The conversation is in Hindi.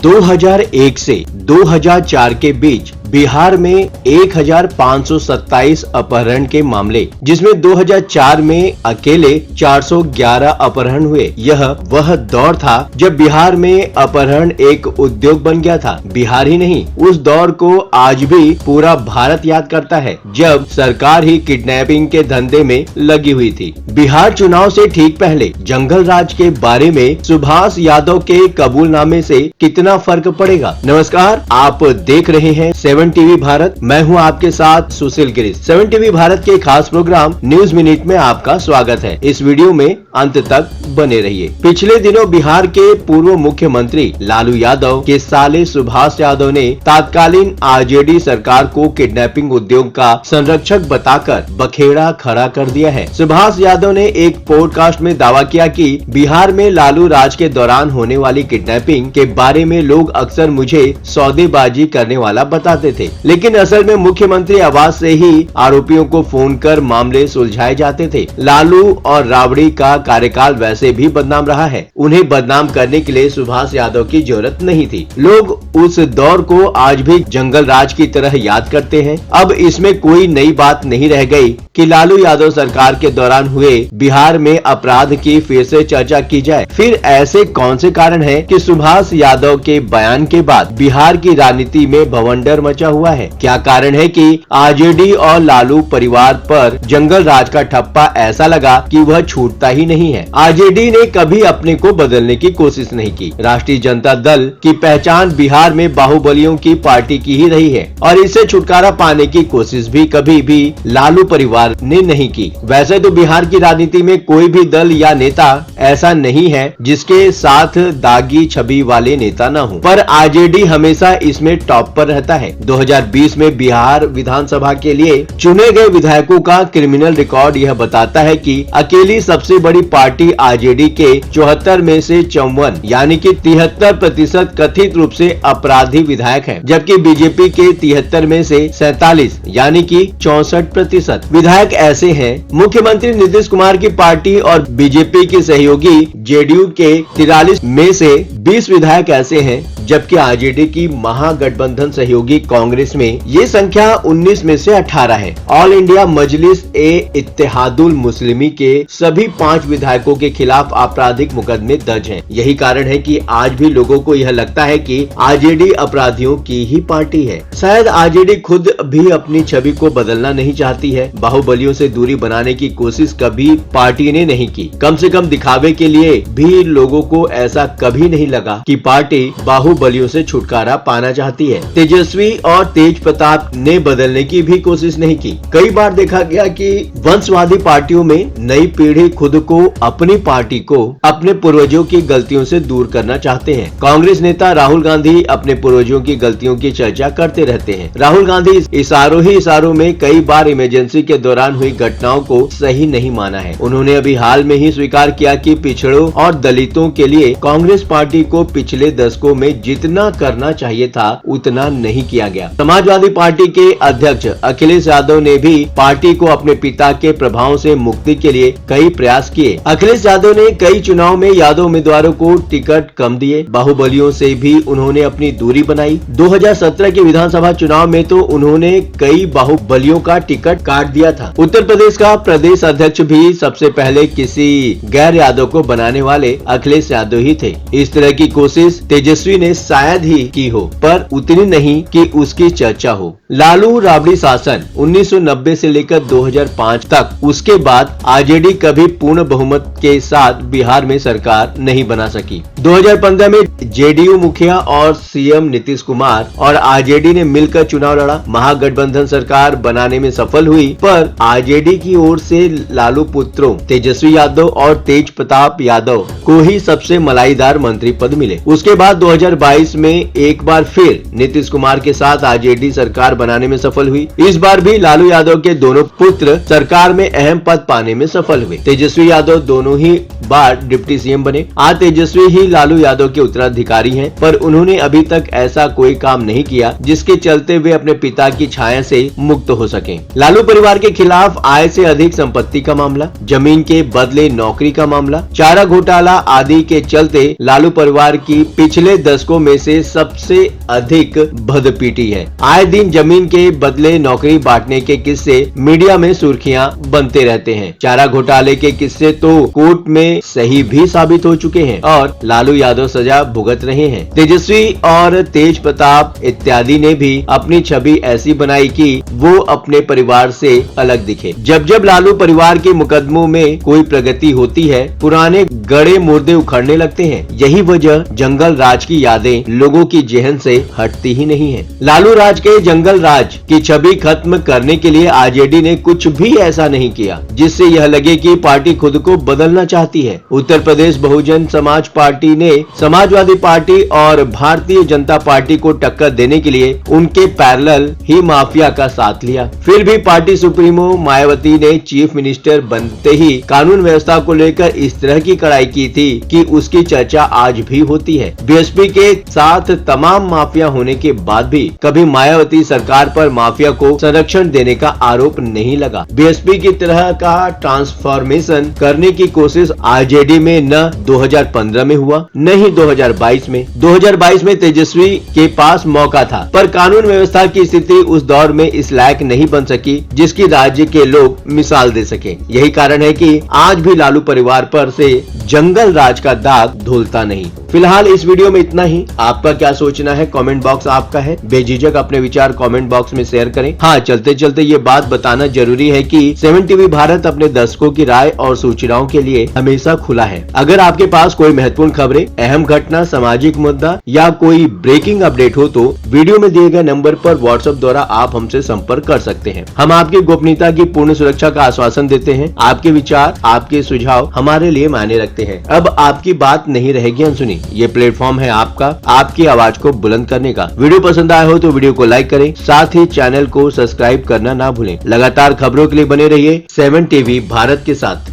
2001 से 2004 के बीच बिहार में 1527 अपहरण के मामले, जिसमें 2004 में अकेले 411 अपहरण हुए। यह वह दौर था जब बिहार में अपहरण एक उद्योग बन गया था। बिहार ही नहीं, उस दौर को आज भी पूरा भारत याद करता है, जब सरकार ही किडनैपिंग के धंधे में लगी हुई थी। बिहार चुनाव से ठीक पहले जंगल राज के बारे में सुभाष यादव के कबूलनामे से कितना फर्क पड़ेगा। नमस्कार, आप देख रहे हैं 7 टीवी भारत। मैं हूं आपके साथ सुशील गिरीश। 7 टीवी भारत के खास प्रोग्राम न्यूज मिनट में आपका स्वागत है। इस वीडियो में अंत तक बने रहिए। पिछले दिनों बिहार के पूर्व मुख्यमंत्री लालू यादव के साले सुभाष यादव ने तत्कालीन आरजेडी सरकार को किडनैपिंग उद्योग का संरक्षक बताकर बखेड़ा खड़ा कर दिया है। सुभाष यादव ने एक पॉडकास्ट में दावा किया कि बिहार में लालू राज के दौरान होने वाली किडनैपिंग के बारे में लोग अक्सर मुझे सौदेबाजी करने वाला बताते थे, लेकिन असल में मुख्यमंत्री आवास से ही आरोपियों को फोन कर मामले सुलझाए जाते थे। लालू और राबड़ी का कार्यकाल वैसे भी बदनाम रहा है। उन्हें बदनाम करने के लिए सुभाष यादव की जरूरत नहीं थी। लोग उस दौर को आज भी जंगल राज की तरह याद करते हैं। अब इसमें कोई नई बात नहीं रह गई कि लालू यादव सरकार के दौरान हुए बिहार में अपराध की फिर से चर्चा की जाए। फिर ऐसे कौन से कारण हैं कि सुभाष यादव के बयान के बाद बिहार की राजनीति में भवंडर मचा हुआ है? क्या कारण है कि आरजेडी और लालू परिवार पर जंगल राज का ठप्पा ऐसा लगा कि वह छूटता ही नहीं है? आरजेडी ने कभी अपने को बदलने की कोशिश नहीं की। राष्ट्रीय जनता दल की पहचान बिहार में बाहुबलियों की पार्टी की ही रही है और इससे छुटकारा पाने की कोशिश भी कभी भी लालू परिवार ने नहीं की। वैसे तो बिहार की राजनीति में कोई भी दल या नेता ऐसा नहीं है जिसके साथ दागी छवि वाले नेता न हो, पर आरजेडी हमेशा इसमें टॉप पर रहता है। 2020 में बिहार विधानसभा के लिए चुने गए विधायकों का क्रिमिनल रिकॉर्ड यह बताता है कि अकेली सबसे बड़ी पार्टी आरजेडी के 74 में से 54 यानी कि 73% कथित रूप से अपराधी विधायक हैं, जबकि बीजेपी के 73 में से 47 यानी कि 64% विधायक ऐसे हैं। मुख्यमंत्री नीतीश कुमार की पार्टी और बीजेपी के सहयोगी जेडीयू के 43 में से 20 विधायक ऐसे हैं, जबकि आरजेडी की महागठबंधन सहयोगी कांग्रेस में ये संख्या 19 में से 18 है। ऑल इंडिया मजलिस ए इत्तेहादुल मुस्लिमी के सभी 5 विधायकों के खिलाफ आपराधिक मुकदमे दर्ज हैं। यही कारण है कि आज भी लोगों को यह लगता है कि आरजेडी अपराधियों की ही पार्टी है। शायद आरजेडी खुद भी अपनी छवि को बदलना नहीं चाहती है। बाहुबलियों से दूरी बनाने की कोशिश कभी पार्टी ने नहीं की। कम से कम दिखावे के लिए भी लोगों को ऐसा कभी नहीं लगा कि पार्टी बाहुबलियों से छुटकारा पाना चाहती है। तेजस्वी और तेज प्रताप ने बदलने की भी कोशिश नहीं की। कई बार देखा गया कि वंशवादी पार्टियों में नई पीढ़ी खुद को, अपनी पार्टी को अपने पूर्वजों की गलतियों से दूर करना चाहते हैं। कांग्रेस नेता राहुल गांधी अपने पूर्वजों की गलतियों की चर्चा करते रहते हैं। राहुल गांधी इशारों में कई बार इमरजेंसी के दौरान हुई घटनाओं को सही नहीं माना है। उन्होंने अभी हाल में ही स्वीकार किया कि पिछड़ों और दलितों के लिए कांग्रेस पार्टी को पिछले दशकों में जितना करना चाहिए था उतना नहीं किया गया। समाजवादी पार्टी के अध्यक्ष अखिलेश यादव ने भी पार्टी को अपने पिता के प्रभाव से मुक्ति के लिए कई प्रयास किए। अखिलेश यादव ने कई चुनाव में यादव उम्मीदवारों को टिकट कम दिए। बाहुबलियों से भी उन्होंने अपनी दूरी बनाई। 2017 के विधानसभा चुनाव में तो उन्होंने कई बाहुबलियों का टिकट काट दिया था। उत्तर प्रदेश का प्रदेश अध्यक्ष भी सबसे पहले किसी गैर यादव को बनाने वाले अखिलेश यादव ही थे। इस तरह की कोशिश तेजस्वी ने शायद ही की हो, पर उतनी नहीं कि उसकी चर्चा हो। लालू राबड़ी शासन 1990 से लेकर 2005 तक, उसके बाद आरजेडी कभी पूर्ण बहुमत के साथ बिहार में सरकार नहीं बना सकी। 2015 में जेडीयू मुखिया और सीएम नीतीश कुमार और आरजेडी ने मिलकर चुनाव लड़ा। महागठबंधन सरकार बनाने में सफल हुई, पर आरजेडी की ओर से लालू पुत्रों तेजस्वी यादव और तेज प्रताप यादव को ही सबसे मलाईदार मंत्री पद मिले। उसके बाद 2022 में एक बार फिर नीतीश कुमार के साथ आरजेडी सरकार बनाने में सफल हुई। इस बार भी लालू यादव के दोनों पुत्र सरकार में अहम पद पाने में सफल हुए। तेजस्वी यादव दोनों ही बार डिप्टी सीएम बने। आज तेजस्वी ही लालू यादव के उत्तराधिकारी हैं, पर उन्होंने अभी तक ऐसा कोई काम नहीं किया जिसके चलते वे अपने पिता की छाया से मुक्त हो सकें। लालू परिवार के खिलाफ आय से अधिक संपत्ति का मामला, जमीन के बदले नौकरी का मामला, चारा घोटाला आदि के चलते लालू परिवार की पिछले दशकों में से सबसे अधिक भदपीटी है। आए दिन जमीन के बदले नौकरी बांटने के किस्से मीडिया में सुर्खियां बनते रहते हैं। चारा घोटाले के किस्से तो कोर्ट में सही भी साबित हो चुके हैं और लालू यादव सजा भुगत रहे हैं। तेजस्वी और तेज प्रताप इत्यादि ने भी अपनी छवि ऐसी बनाई कि वो अपने परिवार से अलग दिखे। जब जब लालू परिवार के मुकदमों में कोई प्रगति होती है, पुराने गड़े मुर्दे उखड़ने लगते हैं। यही वजह जंगल राज की यादें लोगों की जेहन से हटती ही नहीं है। लालू राज के जंगल राज की छवि खत्म करने के लिए आरजेडी ने कुछ भी ऐसा नहीं किया जिससे यह लगे कि पार्टी खुद को बदलना चाहती है। उत्तर प्रदेश बहुजन समाज पार्टी ने समाजवादी पार्टी और भारतीय जनता पार्टी को टक्कर देने के लिए उनके पैरेलल ही माफिया का साथ लिया। फिर भी पार्टी सुप्रीमो मायावती ने चीफ मिनिस्टर बनते ही कानून व्यवस्था को लेकर इस तरह की कड़ाई की थी कि उसकी चर्चा आज भी होती है। बीएसपी के साथ तमाम माफिया होने के बाद भी कभी मायावती सरकार पर माफिया को संरक्षण देने का आरोप नहीं लगा। बीएसपी की तरह का ट्रांसफॉर्मेशन करने की कोशिश आरजेडी में न 2015 में हुआ न ही 2022 में। 2022 में तेजस्वी के पास मौका था, पर कानून व्यवस्था की स्थिति उस दौर में इस लायक नहीं बन सकी जिसकी राज्य के लोग मिसाल दे सके। यही कारण है कि आज भी लालू परिवार पर से जंगल राज का दाग धुलता नहीं। फिलहाल इस वीडियो में इतना ही। आपका क्या सोचना है कमेंट बॉक्स आपका है, बेझिझक अपने विचार कमेंट बॉक्स में शेयर करें। हाँ, चलते चलते ये बात बताना जरूरी है कि 7 टीवी भारत अपने दर्शकों की राय और सूचनाओं के लिए हमेशा खुला है। अगर आपके पास कोई महत्वपूर्ण खबरें, अहम घटना, सामाजिक मुद्दा या कोई ब्रेकिंग अपडेट हो तो वीडियो में दिए गए नंबर पर व्हाट्सएप द्वारा आप हमसे संपर्क कर सकते हैं। हम आपकी गोपनीयता की पूर्ण सुरक्षा का आश्वासन देते हैं। आपके विचार, आपके सुझाव हमारे लिए मायने रखते हैं। अब आपकी बात नहीं रहेगी अनसुनी। ये प्लेटफॉर्म है आपका, आपकी आवाज को बुलंद करने का। वीडियो पसंद आया हो तो वीडियो को लाइक करें, साथ ही चैनल को सब्सक्राइब करना ना भूलें। लगातार खबरों के लिए बने रहिए 7 टीवी भारत के साथ।